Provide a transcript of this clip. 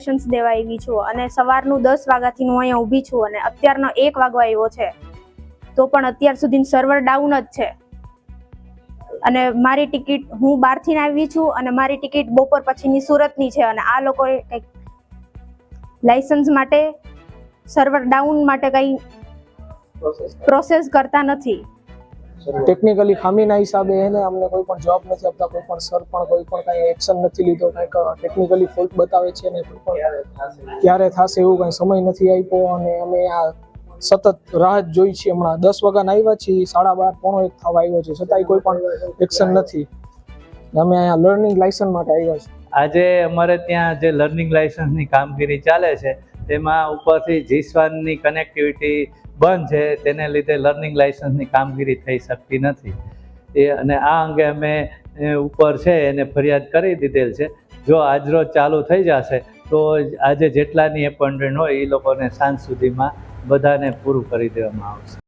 Licence દેવા આવી છું અને સવારનું 10 વાગ્યાથી હું અહીંયા ઊભી છું અને અત્યારનો 1 વાગવા આવ્યો છે તો પણ અત્યાર સુધી સર્વર ડાઉન જ છે અને મારી ટિકિટ હું બહારથી આવી છું અને મારી ટિકિટ બપોર પછીની સુરતની છે અને આ લોકોએ કંઈક લાયસન્સ માટે સર્વર ડાઉન માટે કંઈ પ્રોસેસ કરતા નથી। ટેકનિકલી ખામીના હિસાબે એને અમને કોઈ પણ જોબ નથી આપતા, કોઈ પણ સર પણ કોઈ પણ કાંઈ એક્શન નથી લીધો, કંઈક ટેકનિકલી ફોલ્ટ બતાવે છે ને કોઈ પણ ક્યારે થશે એવું કાંઈ સમય નથી આપ્યો અને અમે આ સતત રાહ જ જોઈ છીએ। હમણાં 10 વાગ્યાના આવ્યા છીએ, 12:30 પોણો 1 થવા આવ્યો છે, છતાંય કોઈ પણ એક્શન નથી। અમે અહીંયા લર્નિંગ લાયસન્સ માટે આવ્યા છીએ। આજે અમારે ત્યાં જે લર્નિંગ લાયસન્સની કામગીરી ચાલે છે તેમાં ઉપરથી જીસ્વાનની કનેક્ટિવિટી બંધ છે, તેને લીધે લર્નિંગ લાયસન્સની કામગીરી થઈ શકતી નથી અને આ અંગે અમે ઉપર છે એને ફરિયાદ કરી દીધેલ છે। જો આજરોજ ચાલુ થઈ જશે તો આજે જેટલાની એપોઇન્ટમેન્ટ હોય એ લોકોને સાંજ સુધીમાં બધાને પૂરું કરી દેવામાં આવશે।